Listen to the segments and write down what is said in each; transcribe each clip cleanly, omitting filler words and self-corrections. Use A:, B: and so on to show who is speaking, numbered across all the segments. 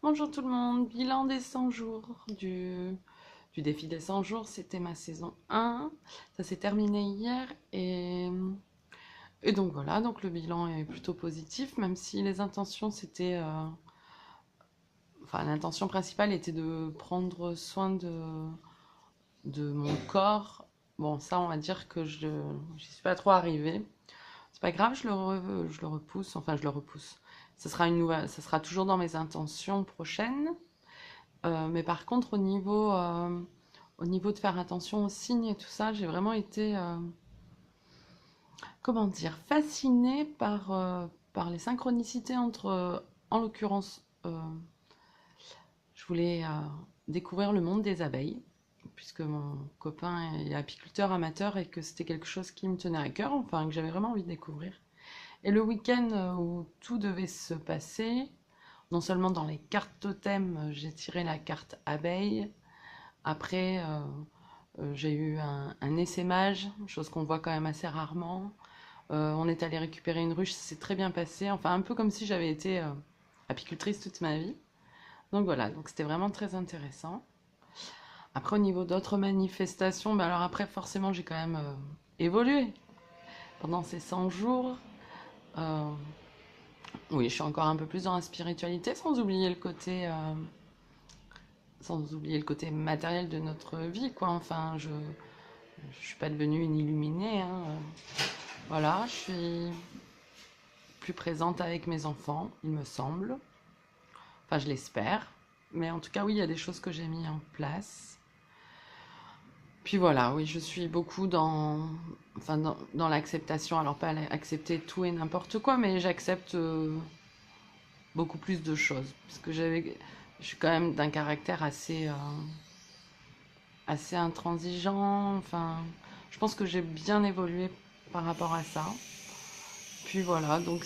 A: Bonjour tout le monde, bilan des 100 jours du défi des 100 jours, c'était ma saison 1, ça s'est terminé hier et donc voilà, donc le bilan est plutôt positif, même si les intentions c'était, enfin l'intention principale était de prendre soin de mon corps. Bon, ça on va dire que j'y suis pas trop arrivée. C'est pas grave, je le repousse, enfin je le repousse. Ça sera toujours dans mes intentions prochaines. Mais par contre, au niveau de faire attention aux signes et tout ça, j'ai vraiment été, comment dire, fascinée par les synchronicités entre, en l'occurrence, je voulais découvrir le monde des abeilles, puisque mon copain est apiculteur amateur et que c'était quelque chose qui me tenait à cœur, enfin que j'avais vraiment envie de découvrir. Et le week-end où tout devait se passer, non seulement dans les cartes totems, j'ai tiré la carte abeille. Après, j'ai eu un essaimage, chose qu'on voit quand même assez rarement. On est allé récupérer une ruche, ça s'est très bien passé. Enfin, un peu comme si j'avais été apicultrice toute ma vie. Donc voilà, donc c'était vraiment très intéressant. Après, au niveau d'autres manifestations, bah alors après, forcément, j'ai quand même évolué pendant ces 100 jours. Euh, oui, je suis encore un peu plus dans la spiritualité, sans oublier le côté matériel de notre vie, quoi. Enfin, je suis pas devenue une illuminée, hein. Voilà, je suis plus présente avec mes enfants, il me semble. Enfin, je l'espère. Mais en tout cas, oui, il y a des choses que j'ai mis en place. Puis voilà, oui, je suis beaucoup dans l'acceptation. Alors, pas accepter tout et n'importe quoi, mais j'accepte beaucoup plus de choses. Parce que je suis quand même d'un caractère assez intransigeant. Enfin, je pense que j'ai bien évolué par rapport à ça. Puis voilà, donc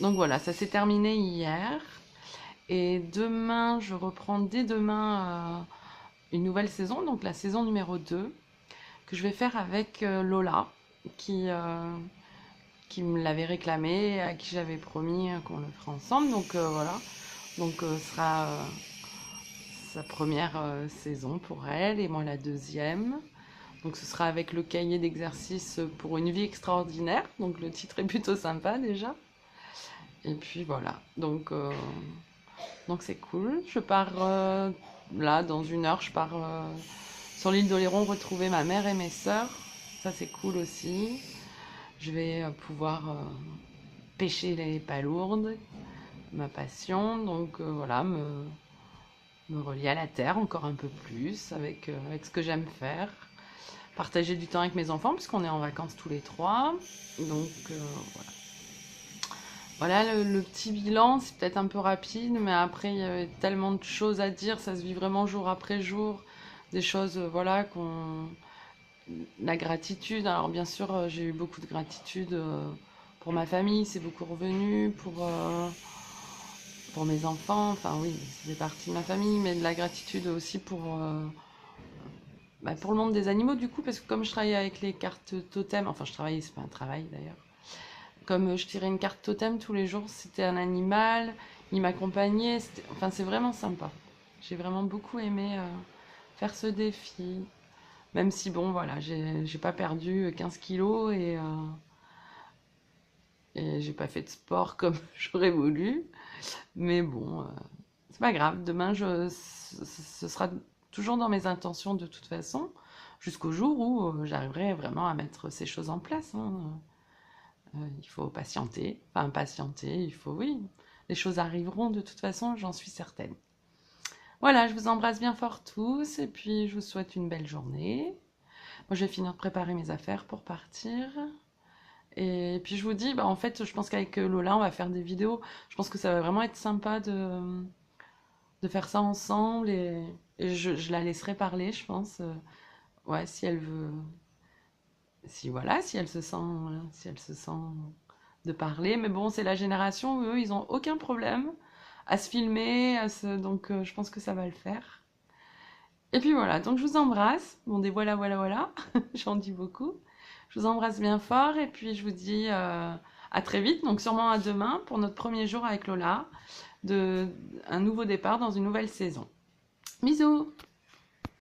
A: voilà, ça s'est terminé hier. Et demain, je reprends dès demain une nouvelle saison, donc la saison numéro 2, que je vais faire avec Lola, qui, euh, qui me l'avait réclamé, à qui j'avais promis qu'on le ferait ensemble. Donc voilà, donc ce sera sa première saison pour elle et moi la deuxième. Donc ce sera avec le cahier d'exercice pour une vie extraordinaire. Donc le titre est plutôt sympa déjà. Et puis voilà. Donc c'est cool. Je pars là dans une heure. Je pars sur l'île d'Oléron retrouver ma mère et mes sœurs. Ça c'est cool aussi. Je vais pouvoir pêcher les palourdes, ma passion. Donc voilà, me relier à la terre encore un peu plus avec ce que j'aime faire. Partager du temps avec mes enfants puisqu'on est en vacances tous les trois. Donc voilà. Voilà le petit bilan, c'est peut-être un peu rapide, mais après il y avait tellement de choses à dire, ça se vit vraiment jour après jour, des choses, voilà, la gratitude. Alors bien sûr, j'ai eu beaucoup de gratitude pour ma famille, c'est beaucoup revenu, pour mes enfants, enfin oui, c'est partie de ma famille, mais de la gratitude aussi pour le monde des animaux du coup, parce que comme je travaillais avec les cartes totem, enfin je travaillais, c'est pas un travail d'ailleurs. Comme je tirais une carte totem tous les jours, c'était un animal, il m'accompagnait, enfin c'est vraiment sympa. J'ai vraiment beaucoup aimé faire ce défi, même si bon voilà, j'ai pas perdu 15 kilos et j'ai pas fait de sport comme j'aurais voulu, mais bon, c'est pas grave, demain ce sera toujours dans mes intentions de toute façon, jusqu'au jour où j'arriverai vraiment à mettre ces choses en place, hein. Il faut patienter, enfin patienter, il faut, oui, les choses arriveront de toute façon, j'en suis certaine. Voilà, je vous embrasse bien fort tous et puis je vous souhaite une belle journée. Moi, je vais finir de préparer mes affaires pour partir. Et puis je vous dis, bah, en fait, je pense qu'avec Lola, on va faire des vidéos. Je pense que ça va vraiment être sympa de faire ça ensemble et je la laisserai parler, je pense. Ouais, si elle veut, si voilà, si elle se sent de parler. Mais bon, c'est la génération où eux, ils ont aucun problème à se filmer, donc je pense que ça va le faire. Et puis voilà, donc je vous embrasse. Bon, des voilà, voilà, voilà, j'en dis beaucoup. Je vous embrasse bien fort et puis je vous dis à très vite, donc sûrement à demain pour notre premier jour avec Lola. un nouveau départ dans une nouvelle saison. Bisous!